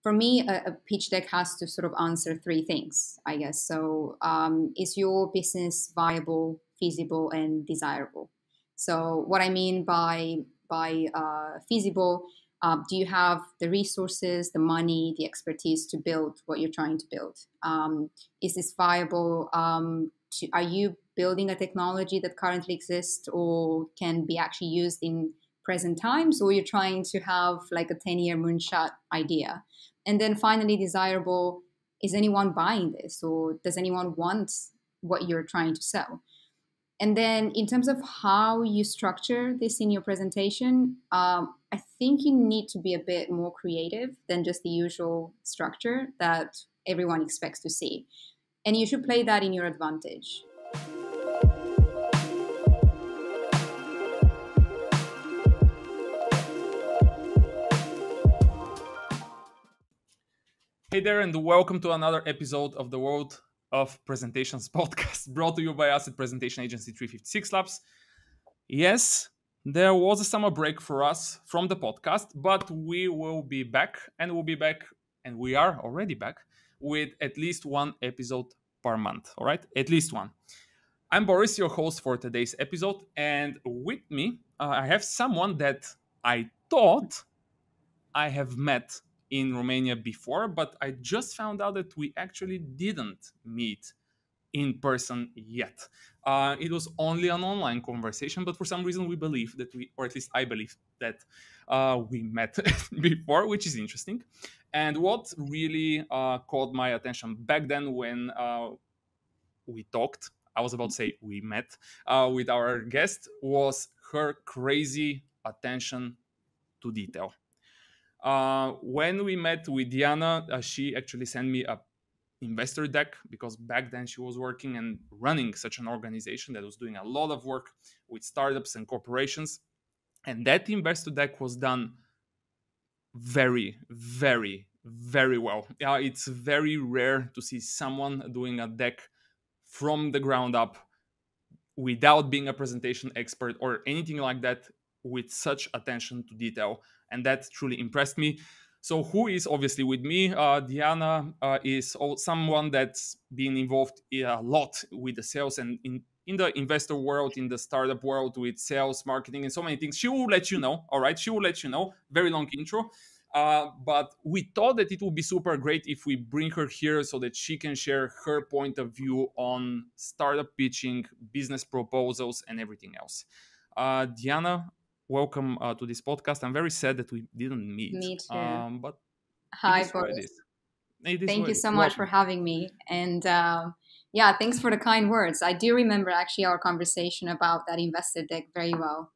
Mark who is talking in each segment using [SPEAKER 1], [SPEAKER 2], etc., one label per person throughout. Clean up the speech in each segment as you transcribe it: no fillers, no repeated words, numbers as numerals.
[SPEAKER 1] for me, a pitch deck has to sort of answer three things, I guess. So is your business viable, feasible, and desirable? So what I mean by feasible, do you have the resources, the money, the expertise to build what you're trying to build? Is this viable? Are you building a technology that currently exists or can be actually used in present times, or you're trying to have like a 10-year moonshot idea? And then finally, desirable, is anyone buying this, or does anyone want what you're trying to sell? And then in terms of how you structure this in your presentation, I think you need to be a bit more creative than just the usual structure that everyone expects to see. And you should play that in your advantage.
[SPEAKER 2] Hey there, and welcome to another episode of the World of Presentations podcast, brought to you by us at Presentation Agency 356 Labs. Yes, there was a summer break for us from the podcast, but we will be back, and we are already back, with at least one episode per month, all right? At least one. I'm Boris, your host for today's episode, and with me, I have someone that I thought I have met in Romania before, but I just found out that we actually didn't meet in person yet. It was only an online conversation, but for some reason we believe that or at least I believe that we met before, which is interesting. And what really caught my attention back then when we talked, I was about to say we met with our guest, was her crazy attention to detail. When we met with Diana, she actually sent me a investor deck, because back then she was working and running such an organization that was doing a lot of work with startups and corporations. And that investor deck was done very, very, very well. It's very rare to see someone doing a deck from the ground up without being a presentation expert or anything like that, with such attention to detail. And that truly impressed me. So who is obviously with me? Diana is someone that's been involved a lot with the sales and in the investor world, in the startup world, with sales, marketing, and so many things. She will let you know, all right? She will let you know. Very long intro. But we thought that it would be super great if we bring her here so that she can share her point of view on startup pitching, business proposals, and everything else. Diana, welcome to this podcast. I'm very sad that we didn't meet.
[SPEAKER 1] Me too.
[SPEAKER 2] But
[SPEAKER 1] Hi,
[SPEAKER 2] it is what it
[SPEAKER 1] Boris.
[SPEAKER 2] is. It is
[SPEAKER 1] Thank
[SPEAKER 2] what
[SPEAKER 1] you
[SPEAKER 2] it is.
[SPEAKER 1] so much for having me. And yeah, thanks for the kind words. I do remember actually our conversation about that investor deck very well.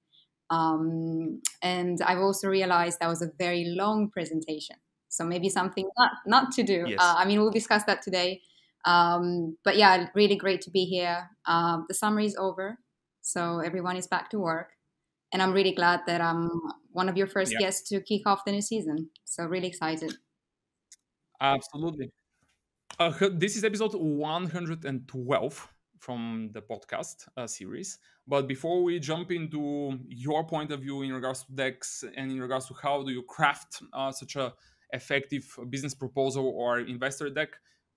[SPEAKER 1] And I've also realized that was a very long presentation. So maybe something not to do.
[SPEAKER 2] Yes.
[SPEAKER 1] I mean, we'll discuss that today. But yeah, really great to be here. The summer is over, so everyone is back to work. And I'm really glad that I'm one of your first guests to kick off the new season. So really excited.
[SPEAKER 2] Absolutely. This is episode 112 from the podcast series. But before we jump into your point of view in regards to decks and in regards to how do you craft such a effective business proposal or investor deck,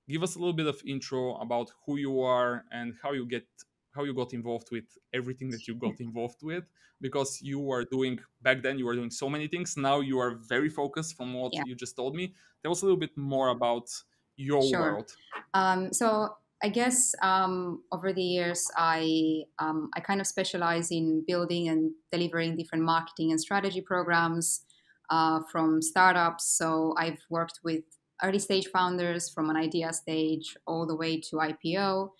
[SPEAKER 2] give us a little bit of intro about who you are and how you got involved with everything that you got involved with, because you were doing back then, you were doing so many things. Now you are very focused from what you just told me. Tell us a little bit more about your world.
[SPEAKER 1] So I guess over the years, I kind of specialize in building and delivering different marketing and strategy programs from startups. So I've worked with early stage founders from an idea stage all the way to IPO.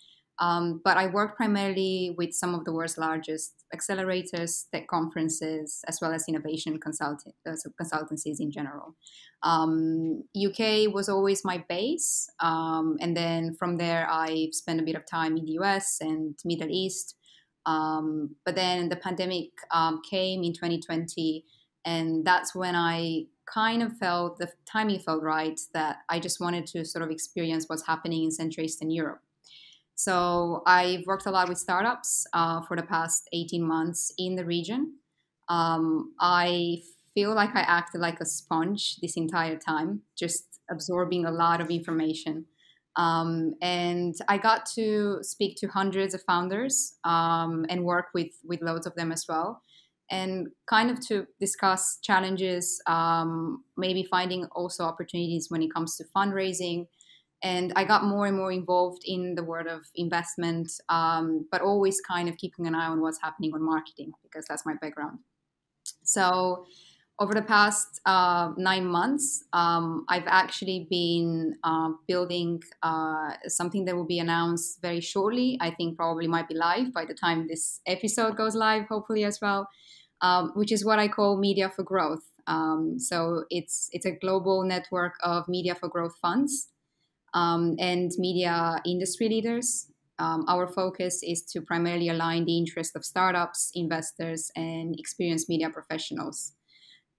[SPEAKER 1] But I work primarily with some of the world's largest accelerators, tech conferences, as well as innovation consultancies in general. UK was always my base. And then from there, I spent a bit of time in the US and Middle East. But then the pandemic came in 2020. And that's when I kind of felt the timing felt right, that I just wanted to sort of experience what's happening in Central Eastern Europe. So I've worked a lot with startups for the past 18 months in the region. I feel like I acted like a sponge this entire time, just absorbing a lot of information. And I got to speak to hundreds of founders and work with loads of them as well. And kind of to discuss challenges, maybe finding also opportunities when it comes to fundraising. And I got more and more involved in the world of investment, but always kind of keeping an eye on what's happening on marketing because that's my background. So over the past 9 months, I've actually been building something that will be announced very shortly. I think probably might be live by the time this episode goes live, hopefully as well, which is what I call Media for Growth. So it's a global network of Media for Growth funds and media industry leaders. Our focus is to primarily align the interest of startups, investors, and experienced media professionals.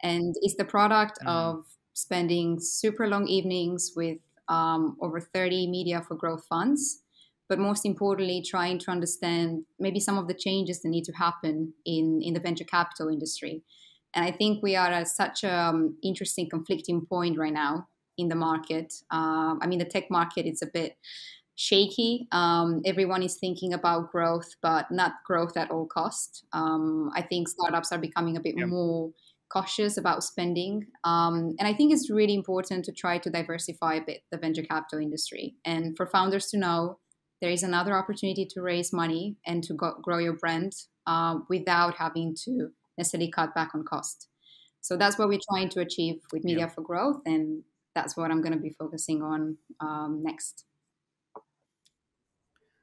[SPEAKER 1] And it's the product of spending super long evenings with over 30 Media for Growth funds, but most importantly, trying to understand maybe some of the changes that need to happen in the venture capital industry. And I think we are at such an interesting, conflicting point right now in the market. I mean, the tech market is a bit shaky. Everyone is thinking about growth, but not growth at all cost. I think startups are becoming a bit more cautious about spending. And I think it's really important to try to diversify a bit the venture capital industry and for founders to know there is another opportunity to raise money and to grow your brand without having to necessarily cut back on cost. So that's what we're trying to achieve with Media for Growth. And that's what I'm going to be focusing on next.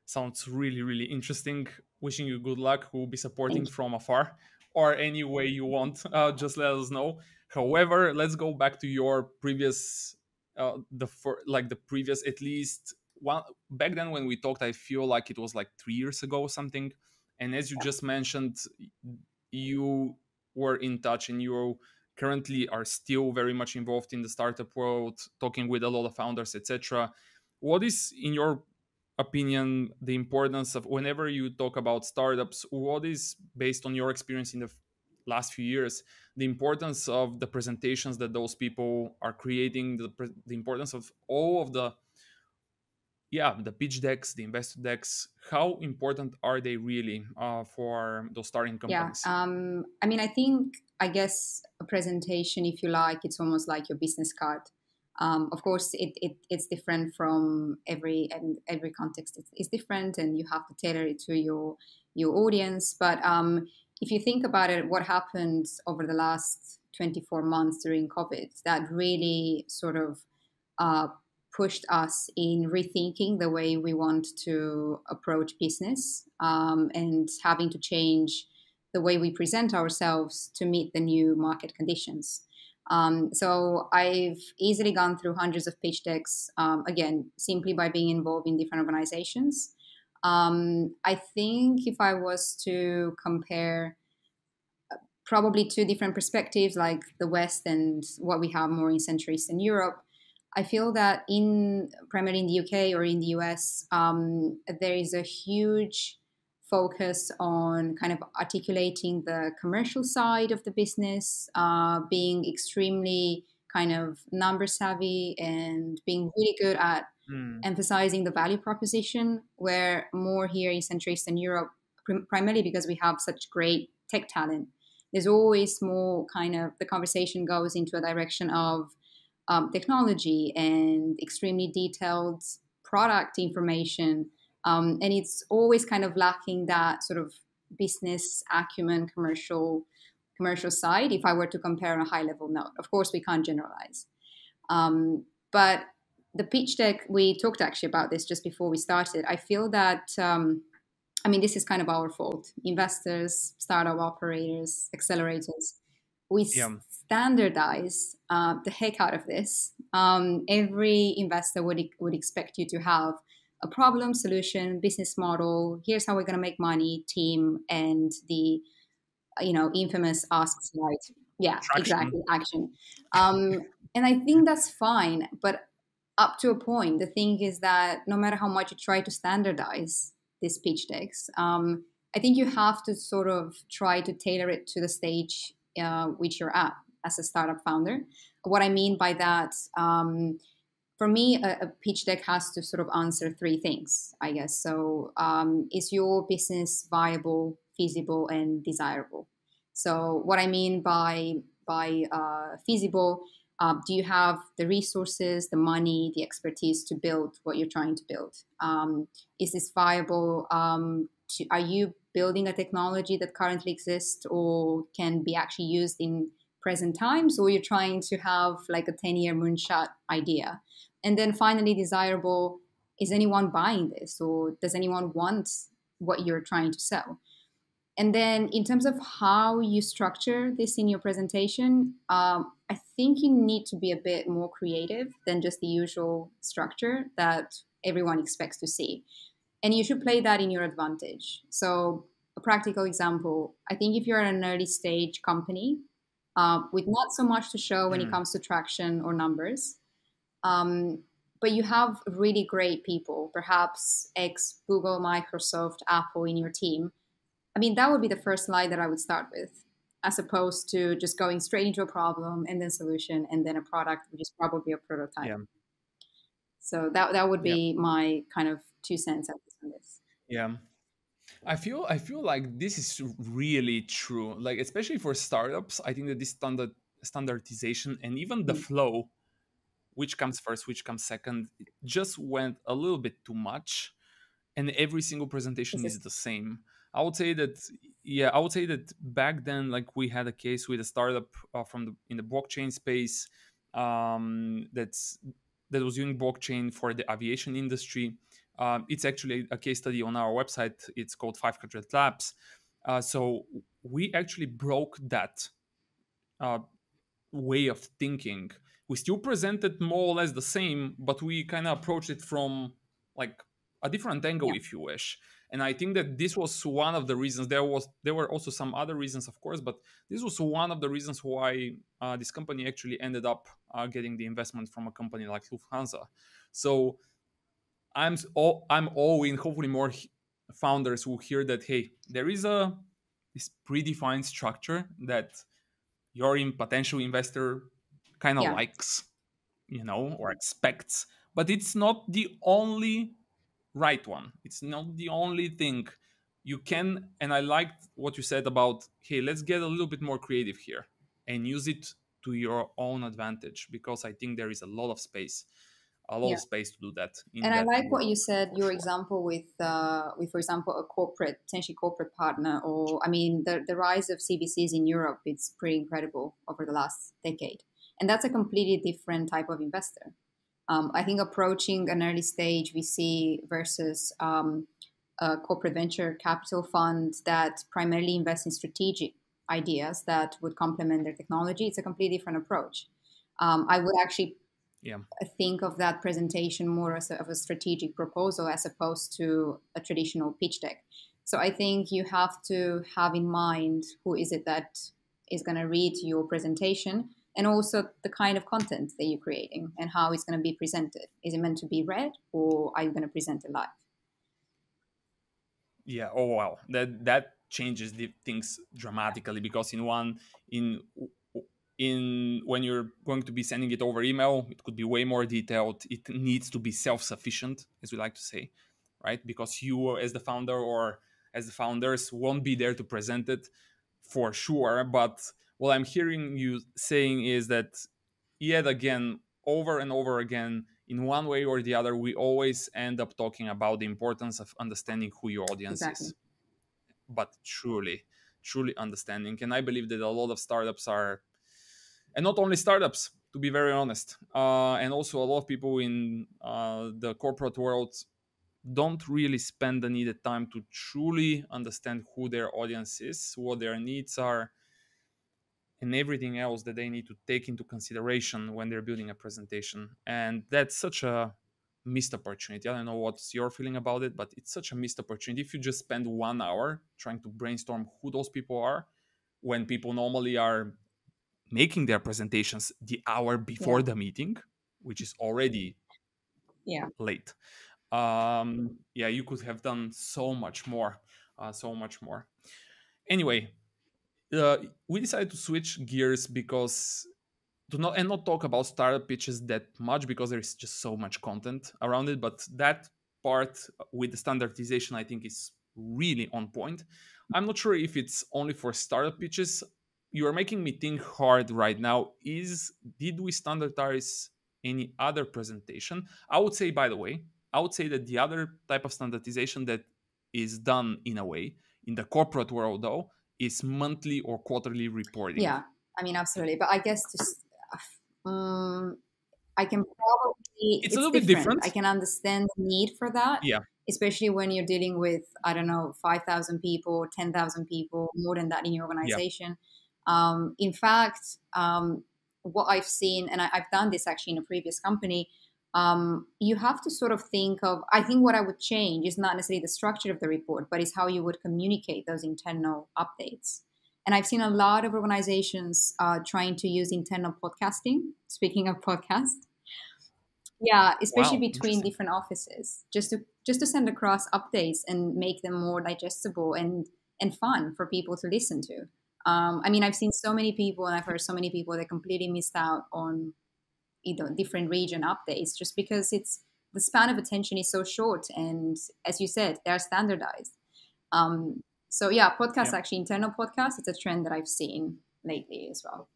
[SPEAKER 2] Sounds really, really interesting. Wishing you good luck. We'll be supporting from afar or any way you want. Just let us know. However, let's go back to your previous, the previous at least one back then when we talked. I feel like it was like 3 years ago or something. And as you just mentioned, you were in touch and you currently are still very much involved in the startup world, talking with a lot of founders, etc. What is, in your opinion, the importance of whenever you talk about startups, what is, based on your experience in the last few years, the importance of the presentations that those people are creating, the importance of all of the pitch decks, the investor decks? How important are they really for those starting companies?
[SPEAKER 1] I mean, I guess a presentation, if you like, it's almost like your business card. Of course, it's different from every context. It's different, and you have to tailor it to your audience. But if you think about it, what happened over the last 24 months during COVID that really sort of pushed us in rethinking the way we want to approach business and having to change the way we present ourselves to meet the new market conditions. So I've easily gone through hundreds of pitch decks, again, simply by being involved in different organizations. I think if I was to compare probably two different perspectives, like the West and what we have more in Central Eastern Europe, I feel that primarily in the UK or in the US, there is a huge focus on kind of articulating the commercial side of the business, being extremely kind of number savvy and being really good at emphasizing the value proposition, where more here in Central Eastern Europe, primarily because we have such great tech talent, there's always more kind of the conversation goes into a direction of technology and extremely detailed product information. And it's always kind of lacking that sort of business acumen, commercial side, if I were to compare on a high level note. Of course, we can't generalize. But the pitch deck, we talked actually about this just before we started. I feel that, this is kind of our fault. Investors, startup operators, accelerators, we standardize the heck out of this. Every investor would expect you to have a problem, solution, business model. Here's how we're going to make money, team, and the infamous ask slide. Yeah,
[SPEAKER 2] Traction.
[SPEAKER 1] Exactly, action. And I think that's fine, but up to a point. The thing is that no matter how much you try to standardize these pitch decks, I think you have to sort of try to tailor it to the stage which you're at. as a startup founder. What I mean by that, for me, a pitch deck has to sort of answer three things, I guess. So, is your business viable, feasible, and desirable? So, what I mean by feasible, do you have the resources, the money, the expertise to build what you're trying to build? Is this viable? Are you building a technology that currently exists or can be actually used in present times, or you're trying to have like a 10-year moonshot idea? And then finally, desirable, is anyone buying this, or does anyone want what you're trying to sell? And then in terms of how you structure this in your presentation, I think you need to be a bit more creative than just the usual structure that everyone expects to see. And you should play that in your advantage. So, a practical example, I think if you're an early stage company with not so much to show when it
[SPEAKER 2] Mm.
[SPEAKER 1] comes to traction or numbers, but you have really great people, perhaps ex Google, Microsoft, Apple in your team. I mean, that would be the first slide that I would start with, as opposed to just going straight into a problem and then solution and then a product, which is probably a prototype.
[SPEAKER 2] Yeah.
[SPEAKER 1] So that would
[SPEAKER 2] Yeah.
[SPEAKER 1] be my kind of 2 cents on this.
[SPEAKER 2] Yeah. I feel like this is really true. Like especially for startups, I think that this standardization and even the
[SPEAKER 1] Mm.
[SPEAKER 2] flow, which comes first, which comes second, it just went a little bit too much, and every single
[SPEAKER 1] It's
[SPEAKER 2] presentation is
[SPEAKER 1] just,
[SPEAKER 2] the same. I would say that, yeah, I would say that back then, like we had a case with a startup from in the blockchain space, that's that was using blockchain for the aviation industry. It's actually a case study on our website. It's called 500 Labs. So we actually broke that uh, way of thinking. We still presented more or less the same, but we kind of approached it from like a different angle,
[SPEAKER 1] yeah,
[SPEAKER 2] if you wish. And I think that this was one of the reasons. There were also some other reasons, of course, but this was one of the reasons why this company actually ended up getting the investment from a company like Lufthansa. So I'm all in. Hopefully, more founders will hear that. Hey, there is a this predefined structure that your potential investor kind of
[SPEAKER 1] yeah,
[SPEAKER 2] likes, or expects, but it's not the only right one. It's not the only thing you can. And I liked what you said about, hey, let's get a little bit more creative here and use it to your own advantage, because I think there is a lot
[SPEAKER 1] yeah.
[SPEAKER 2] of space to do that in
[SPEAKER 1] And I
[SPEAKER 2] that
[SPEAKER 1] like what you
[SPEAKER 2] world,
[SPEAKER 1] said,
[SPEAKER 2] for
[SPEAKER 1] your
[SPEAKER 2] sure.
[SPEAKER 1] example with, for example, a corporate, potentially corporate partner, or I mean, the rise of CVCs in Europe, it's pretty incredible over the last decade. And that's a completely different type of investor. I think approaching an early stage VC versus a corporate venture capital fund that primarily invests in strategic ideas that would complement their technology, it's a completely different approach. I would actually
[SPEAKER 2] Yeah.
[SPEAKER 1] think of that presentation more as of a strategic proposal as opposed to a traditional pitch deck. So I think you have to have in mind who is it that is going to read your presentation, and also the kind of content that you're creating and how it's going to be presented. Is it meant to be read, or are you going to present it live?
[SPEAKER 2] Yeah. Oh wow. That changes the things dramatically, because in when you're going to be sending it over email, it could be way more detailed. It needs to be self-sufficient, as we like to say, right? Because you, as the founder or as the founders, won't be there to present it for sure. But what I'm hearing you saying is that yet again, over and over again, in one way or the other, we always end up talking about the importance of understanding who your audience
[SPEAKER 1] Exactly.
[SPEAKER 2] is, but truly understanding. And I believe that a lot of startups are, and not only startups, to be very honest, and also a lot of people in the corporate world don't really spend the needed time to truly understand who their audience is, what their needs are, and everything else that they need to take into consideration when they're building a presentation. And that's such a missed opportunity. I don't know what's your feeling about it, but it's such a missed opportunity if you just spend 1 hour trying to brainstorm who those people are, when people normally are making their presentations the hour before
[SPEAKER 1] Yeah.
[SPEAKER 2] the meeting, which is already
[SPEAKER 1] Yeah.
[SPEAKER 2] late. Yeah, you could have done so much more. So much more. Anyway, we decided to switch gears because not talk about startup pitches that much because there is just so much content around it. But that part with the standardization, I think, is really on point. I'm not sure if it's only for startup pitches. You are making me think hard right now. Did we standardize any other presentation? I would say, by the way, I would say that the other type of standardization that is done in a way in the corporate world, though, is monthly or quarterly reporting.
[SPEAKER 1] Yeah, I mean, absolutely. But I guess just I can probably,
[SPEAKER 2] It's a
[SPEAKER 1] it's
[SPEAKER 2] little bit
[SPEAKER 1] different. I
[SPEAKER 2] different.
[SPEAKER 1] can understand the need for that,
[SPEAKER 2] Yeah,
[SPEAKER 1] especially when you're dealing with, I don't know, 5,000 people, 10,000 people, more than that in your
[SPEAKER 2] yeah,
[SPEAKER 1] organization. In fact, what I've seen, and I've done this actually in a previous company, you have to sort of think of, I think what I would change is not necessarily the structure of the report, but is how you would communicate those internal updates. And I've seen a lot of organizations trying to use internal podcasting. Speaking of podcast, yeah, especially
[SPEAKER 2] wow,
[SPEAKER 1] between
[SPEAKER 2] interesting.
[SPEAKER 1] different offices, just to send across updates and make them more digestible and fun for people to listen to. I mean, I've seen so many people, and I've heard so many people that completely missed out on different region updates just because it's the span of attention is so short, and as you said, they're standardized. So yeah, podcasts,
[SPEAKER 2] Yeah.
[SPEAKER 1] actually internal podcasts, it's a trend that I've seen lately as well.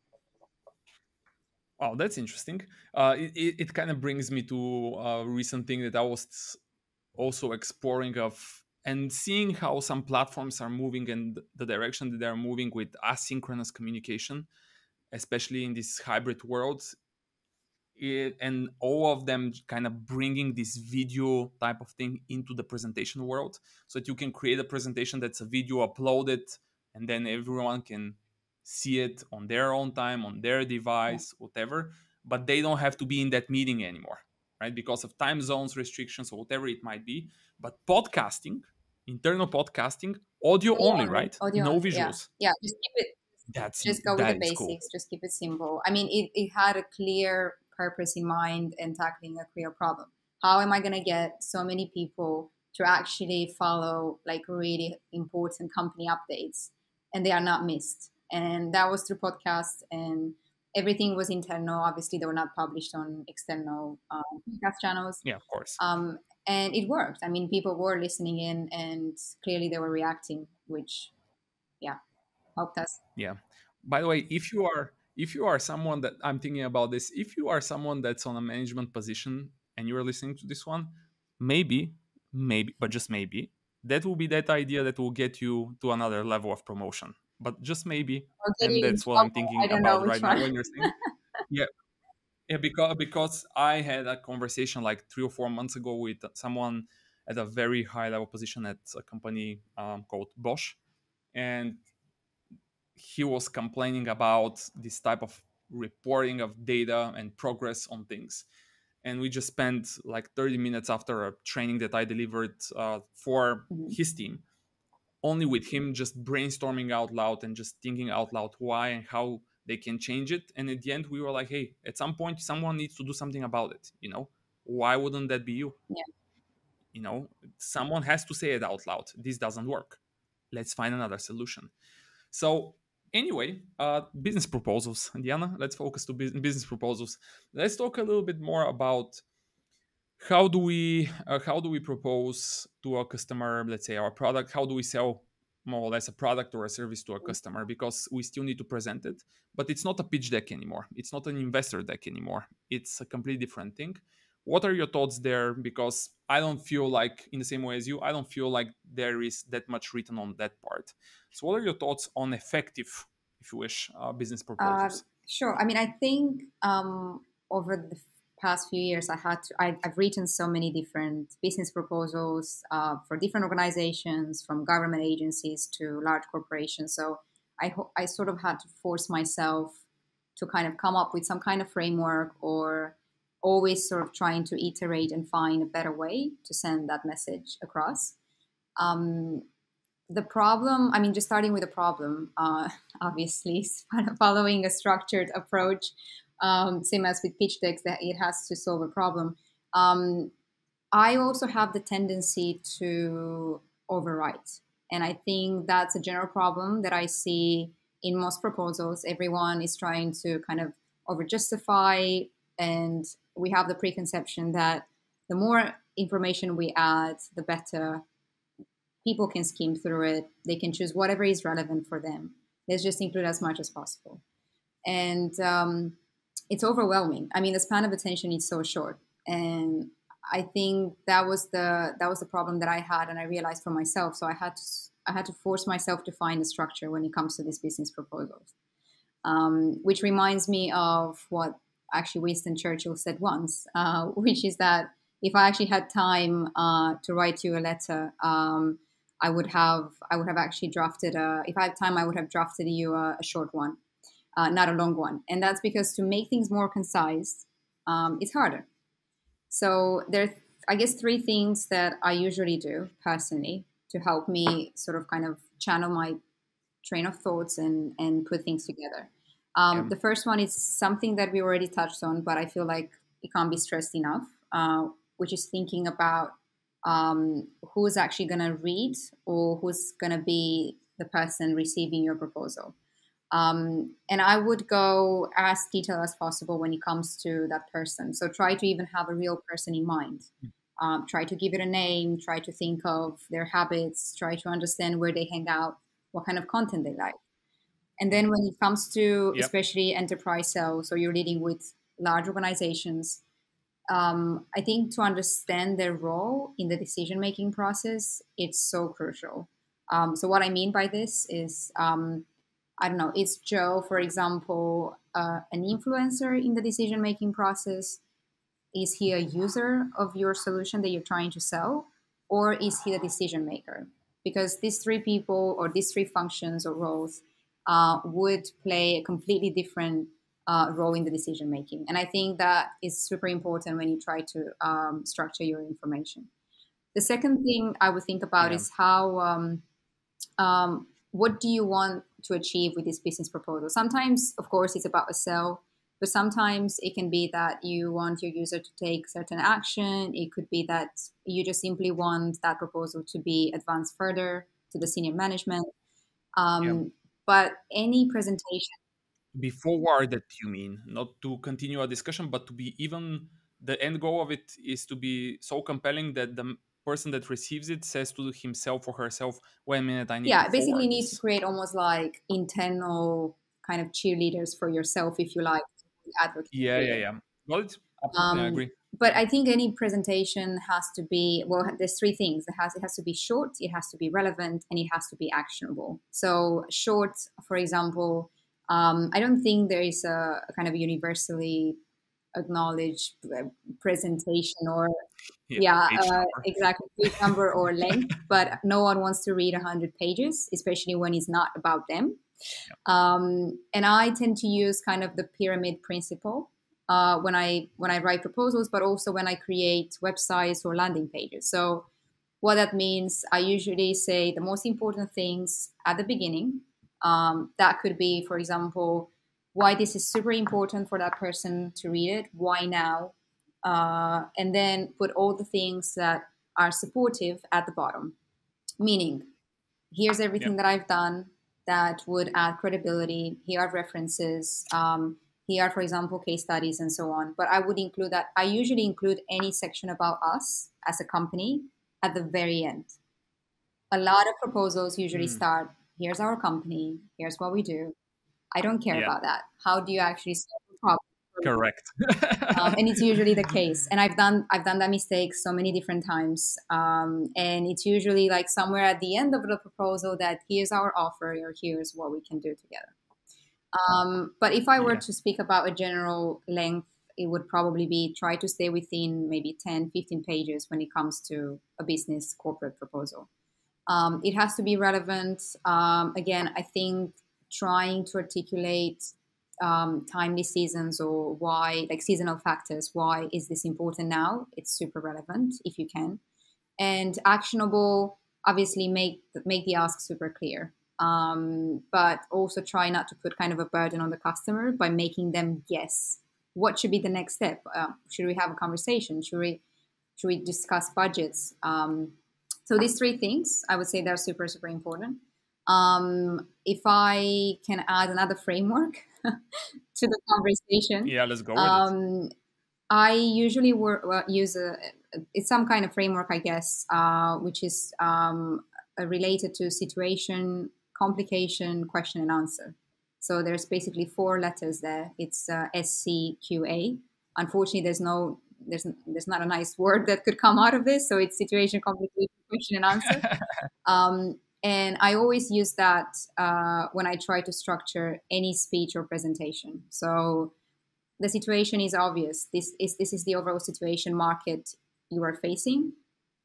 [SPEAKER 2] Oh, that's interesting. It kind of brings me to a recent thing that I was also exploring of and seeing how some platforms are moving and the direction that they're moving with asynchronous communication, especially in this hybrid world. And all of them kind of bringing this video type of thing into the presentation world so that you can create a presentation that's a video uploaded and then everyone can see it on their own time on their
[SPEAKER 1] Yeah.
[SPEAKER 2] device, whatever, but they don't have to be in that meeting anymore, right, because of time zones restrictions or whatever it might be. But podcasting, internal podcasting, audio
[SPEAKER 1] Audio
[SPEAKER 2] only,
[SPEAKER 1] only,
[SPEAKER 2] right,
[SPEAKER 1] audio
[SPEAKER 2] no
[SPEAKER 1] only. Yeah,
[SPEAKER 2] visuals.
[SPEAKER 1] yeah. Just keep it. Just go with the
[SPEAKER 2] That is cool.
[SPEAKER 1] basics. Just keep it simple. I mean, it had a clear purpose in mind and tackling a clear problem. How am I going to get so many people to actually follow like really important company updates and they are not missed? And that was through podcasts, and everything was internal. Obviously, they were not published on external podcast channels.
[SPEAKER 2] Yeah, of course.
[SPEAKER 1] Um, and it worked. I mean, people were listening in, and clearly they were reacting, which, yeah, helped us.
[SPEAKER 2] Yeah. By the way, if you are someone that I'm thinking about this, if you are someone that's on a management position and you're listening to this one, maybe, but just maybe, that will be that idea that will get you to another level of promotion. But just maybe,
[SPEAKER 1] Or get
[SPEAKER 2] and
[SPEAKER 1] you in
[SPEAKER 2] that's what I'm
[SPEAKER 1] trouble. I
[SPEAKER 2] thinking
[SPEAKER 1] don't know
[SPEAKER 2] about
[SPEAKER 1] which
[SPEAKER 2] right now
[SPEAKER 1] one.
[SPEAKER 2] when you're saying, yeah, yeah, because I had a conversation like 3 or 4 months ago with someone at a very high level position at a company called Bosch, and he was complaining about this type of reporting of data and progress on things. And we just spent like 30 minutes after a training that I delivered for
[SPEAKER 1] Mhm.
[SPEAKER 2] his team, only with him just brainstorming out loud and just thinking out loud why and how they can change it. And at the end, we were like, hey, at some point, someone needs to do something about it. Why wouldn't that be you?
[SPEAKER 1] Yeah.
[SPEAKER 2] Someone has to say it out loud. This doesn't work. Let's find another solution. So anyway, business proposals. Diana, let's focus to business proposals. Let's talk a little bit more about how do we propose to a customer, let's say our product. How do we sell more or less a product or a service to a customer? Because we still need to present it, but it's not a pitch deck anymore. It's not an investor deck anymore. It's a completely different thing. What are your thoughts there? Because I don't feel like, in the same way as you, I don't feel like there is that much written on that part. So what are your thoughts on effective, if you wish, business proposals?
[SPEAKER 1] Sure. I mean, I think over the past few years, I've written so many different business proposals for different organizations, from government agencies to large corporations. So I sort of had to force myself to kind of come up with some kind of framework, or always sort of trying to iterate and find a better way to send that message across. Um, the problem, I mean, just starting with the problem, obviously, following a structured approach, same as with pitch decks, that it has to solve a problem. Um, I also have the tendency to overwrite. And I think that's a general problem that I see in most proposals, everyone is trying to kind of over justify, and we have the preconception that the more information we add, the better. People can skim through it. They can choose whatever is relevant for them. Let's just include as much as possible. And it's overwhelming. I mean, the span of attention is so short. And I think that was the problem that I had, and I realized for myself. So I had to force myself to find a structure when it comes to these business proposals, which reminds me of what actually Winston Churchill said once, which is that if I actually had time to write you a letter, I would have actually drafted if I had time, I would have drafted you a short one, not a long one. And that's because to make things more concise, it's harder. So there are, I guess, three things that I usually do personally to help me sort of kind of channel my train of thoughts and put things together. The first one is something that we already touched on, but I feel like it can't be stressed enough, which is thinking about who's actually going to read or who's going to be the person receiving your proposal. And I would go as detailed as possible when it comes to that person. So try to even have a real person in mind. Try to give it a name, try to think of their habits, try to understand where they hang out, what kind of content they like. And then when it comes to especially enterprise sales, so you're dealing with large organizations, I think to understand their role in the decision-making process, it's so crucial. So what I mean by this is, I don't know, is Joe, for example, an influencer in the decision-making process? Is he a user of your solution that you're trying to sell? Or is he the decision maker? Because these three people or these three functions or roles would play a completely different role in the decision making. And I think that is super important when you try to structure your information. The second thing I would think about is how, what do you want to achieve with this business proposal? Sometimes, of course, it's about a sell, but sometimes it can be that you want your user to take certain action. It could be that you just simply want that proposal to be advanced further to the senior management. But any presentation.
[SPEAKER 2] Be forwarded, you mean, not to continue a discussion, but to be even the end goal of it is to be so compelling that the person that receives it says to himself or herself, wait a minute, I need to
[SPEAKER 1] Basically
[SPEAKER 2] forward
[SPEAKER 1] need
[SPEAKER 2] this.
[SPEAKER 1] to create almost like internal kind of cheerleaders for yourself, if you like, advocate.
[SPEAKER 2] Well, absolutely, I agree.
[SPEAKER 1] But I think any presentation has to be, well, there's three things. It has to be short, it has to be relevant, and it has to be actionable. So short, for example, I don't think there is a kind of universally acknowledged presentation or exactly, page number or length, but no one wants to read 100 pages, especially when it's not about them. And I tend to use kind of the pyramid principle when I write proposals, but also when I create websites or landing pages. So what that means, I usually say the most important things at the beginning. That could be, for example, why this is super important for that person to read it, why now, and then put all the things that are supportive at the bottom. Meaning, here's everything that I've done that would add credibility. Here are references. Here are, for example, case studies and so on. But I would include that. I usually include any section about us as a company at the very end. A lot of proposals usually start, here's our company, here's what we do. I don't care about that. How do you actually solve the problem?
[SPEAKER 2] Correct.
[SPEAKER 1] And it's usually the case. And I've done that mistake so many different times. And it's usually like somewhere at the end of the proposal that here's our offer or here's what we can do together. But if I were to speak about a general length, it would probably be try to stay within maybe 10, 15 pages when it comes to a business corporate proposal. It has to be relevant. Again, I think trying to articulate timely seasons or why, like seasonal factors, why is this important now? It's super relevant if you can. And actionable, obviously make the ask super clear. But also try not to put kind of a burden on the customer by making them guess what should be the next step. Should we have a conversation? Should we discuss budgets? So these three things, I would say they're super, super important. If I can add another framework to the conversation,
[SPEAKER 2] Yeah, let's go with it.
[SPEAKER 1] I usually use it's some kind of framework, I guess, which is related to situation, complication, question, and answer. So there's basically 4 letters there. It's SCQA. Unfortunately, there's not a nice word that could come out of this. So it's situation, complication, question, and answer. And I always use that when I try to structure any speech or presentation. So the situation is obvious. This is the overall situation market you are facing,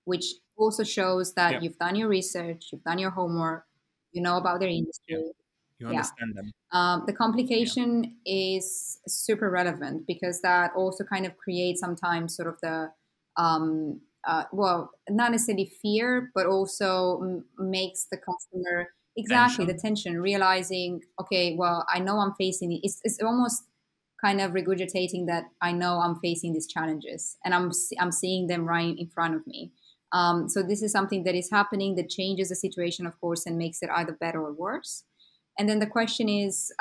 [SPEAKER 1] which also shows that
[SPEAKER 2] Yeah,
[SPEAKER 1] you've done your research, you've done your homework, you know about their
[SPEAKER 2] yeah,
[SPEAKER 1] industry.
[SPEAKER 2] you
[SPEAKER 1] Yeah.
[SPEAKER 2] understand them.
[SPEAKER 1] The
[SPEAKER 2] Yeah,
[SPEAKER 1] complication is super relevant because that also kind of creates sometimes sort of the well, not necessarily fear, but also makes the customer exactly the
[SPEAKER 2] tension.
[SPEAKER 1] tension, realizing, okay, well, I know I'm facing it. It's almost kind of regurgitating that I know I'm facing these challenges and I'm seeing them right in front of me. So this is something that is happening that changes the situation, of course, and makes it either better or worse. And then the question is,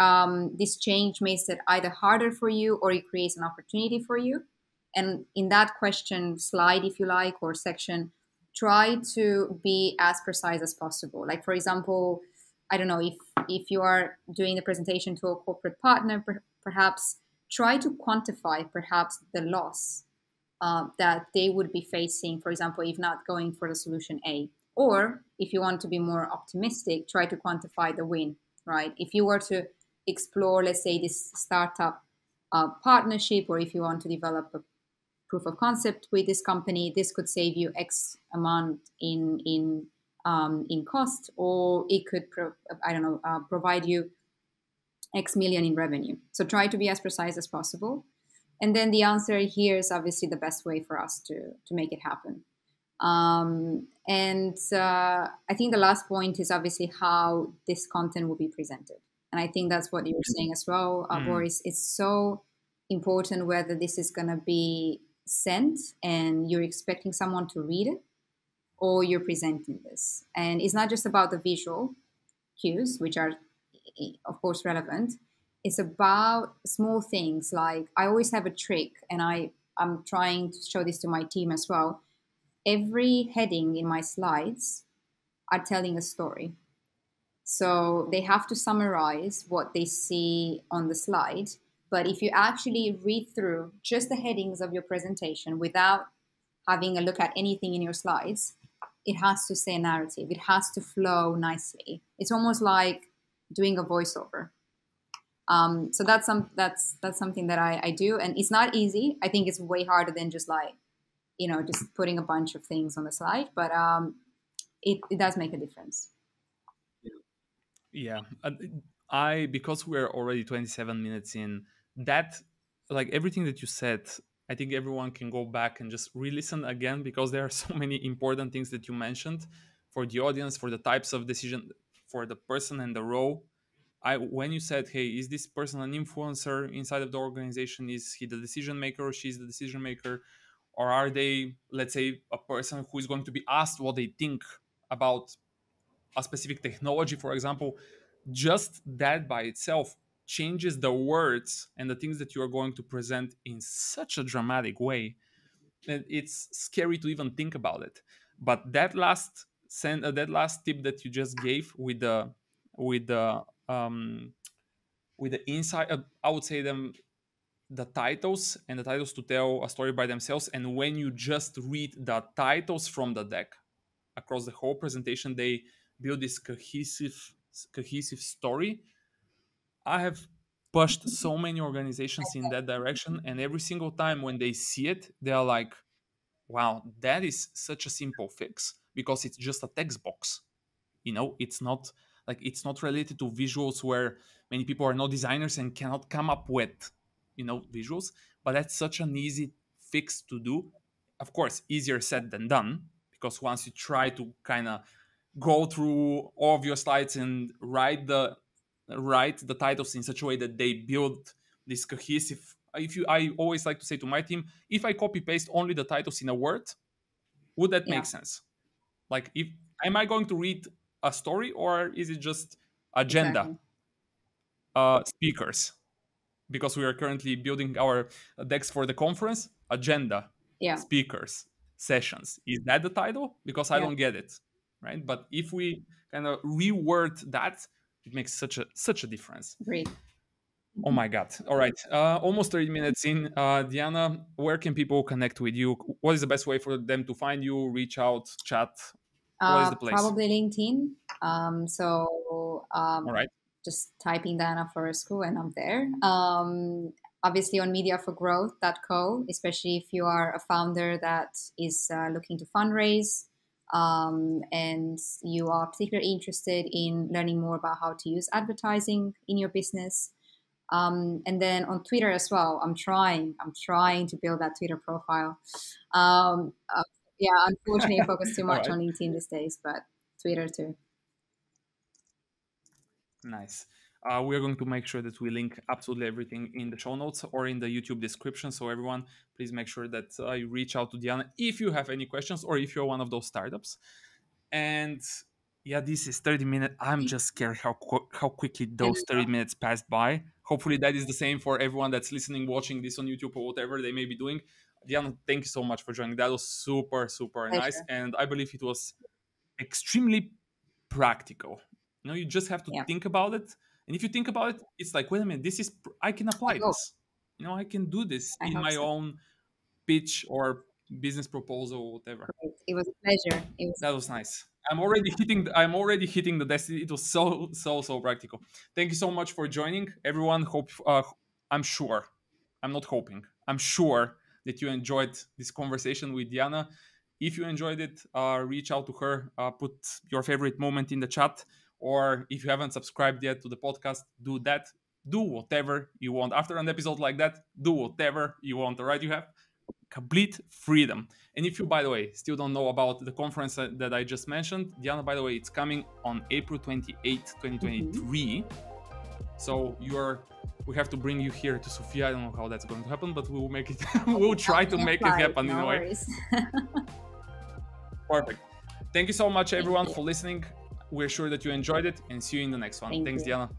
[SPEAKER 1] this change makes it either harder for you or it creates an opportunity for you. And in that question slide, if you like, or section, try to be as precise as possible. Like, for example, I don't know, if you are doing the presentation to a corporate partner, perhaps try to quantify perhaps the loss that they would be facing, for example, if not going for the solution A. Or if you want to be more optimistic, try to quantify the win, right? If you were to explore, let's say, this startup partnership, or if you want to develop a proof of concept with this company, this could save you X amount in cost, or it could, I don't know, provide you X million in revenue. So try to be as precise as possible. And then the answer here is obviously the best way for us to make it happen. And I think the last point is obviously how this content will be presented. And I think that's what you were saying as well,
[SPEAKER 2] Mm,
[SPEAKER 1] Boris. It's so important whether this is going to be sent and you're expecting someone to read it or you're presenting this. And it's not just about the visual cues, which are, of course, relevant. It's about small things. Like I always have a trick, and I'm trying to show this to my team as well. Every heading in my slides are telling a story. So they have to summarize what they see on the slide. But if you actually read through just the headings of your presentation without having a look at anything in your slides, it has to say a narrative. It has to flow nicely. It's almost like doing a voiceover. So that's something that I do, and it's not easy. I think it's way harder than just like just putting a bunch of things on the slide, but it does make a difference.
[SPEAKER 2] yeah. I because we're already 27 minutes in, that like everything that you said, I think everyone can go back and just re-listen again because there are so many important things that you mentioned for the audience, for the types of decision, for the person and the role. I when you said, "Hey, is this person an influencer inside of the organization? Is he the decision maker or she's the decision maker, or are they, let's say, a person who is going to be asked what they think about a specific technology, for example?" Just that by itself changes the words and the things that you are going to present in such a dramatic way that it's scary to even think about it. But that last tip that you just gave with the um, with the inside, I would say them the titles and the titles to tell a story by themselves. And when you just read the titles from the deck across the whole presentation, they build this cohesive story. I have pushed so many organizations in that direction, and every single time when they see it, they are like, "Wow, that is such a simple fix because it's just a text box." It's not related to visuals where many people are not designers and cannot come up with visuals, but that's such an easy fix to do. Of course, easier said than done, because once you try to kind of go through all of your slides and write the titles in such a way that they build this cohesive, if you I always like to say to my team, if I copy paste only the titles in a word, would that make
[SPEAKER 1] Yeah.
[SPEAKER 2] sense? Like, if am I going to read a story, or is it just agenda?
[SPEAKER 1] Exactly.
[SPEAKER 2] Speakers, because we are currently building our decks for the conference. Agenda,
[SPEAKER 1] Yeah.
[SPEAKER 2] speakers, sessions. Is that the title? Because I
[SPEAKER 1] Yeah.
[SPEAKER 2] don't get it, right? But if we kind of reword that, it makes such a difference.
[SPEAKER 1] Great.
[SPEAKER 2] Oh my God. All right. Almost 30 minutes in. Diana, where can people connect with you? What is the best way for them to find you, reach out, chat? What is the place?
[SPEAKER 1] Probably LinkedIn.
[SPEAKER 2] All right.
[SPEAKER 1] Just typing Diana Florescu and I'm there. Obviously on mediaforgrowth.co, especially if you are a founder that is looking to fundraise and you are particularly interested in learning more about how to use advertising in your business. And then on Twitter as well, I'm trying to build that Twitter profile. Yeah, unfortunately, I focus too much
[SPEAKER 2] right.
[SPEAKER 1] on LinkedIn these days, but Twitter too.
[SPEAKER 2] Nice. We are going to make sure that we link absolutely everything in the show notes or in the YouTube description. So everyone, please make sure that you reach out to Diana if you have any questions or if you're one of those startups. And yeah, this is 30 minutes. I'm just scared how quickly those 30 minutes passed by. Hopefully that is the same for everyone that's listening, watching this on YouTube or whatever they may be doing. Diana, thank you so much for joining. That was super nice. And I believe it was extremely practical. You know, you just have to think about it. And if you think about it, it's like, wait a minute, I can apply this. You know, I can do this in my own pitch or business proposal or whatever.
[SPEAKER 1] Great. It was a pleasure.
[SPEAKER 2] That was nice. I'm already hitting the destiny. It was so practical. Thank you so much for joining, everyone. I'm sure, I'm not hoping, I'm sure that you enjoyed this conversation with Diana. If you enjoyed it, reach out to her, put your favorite moment in the chat, or if you haven't subscribed yet to the podcast, do that. Do whatever you want. After an episode like that, do whatever you want, all right? You have complete freedom. And if you, by the way, still don't know about the conference that I just mentioned, Diana, by the way, it's coming on April 28th, 2023. So we have to bring you here to Sofia. I don't know how that's going to happen, but we will make it. We'll try to make it happen in a way. Perfect. Thank you so much, everyone, for listening. We're sure that you enjoyed it, and see you in the next one. Thanks, Diana.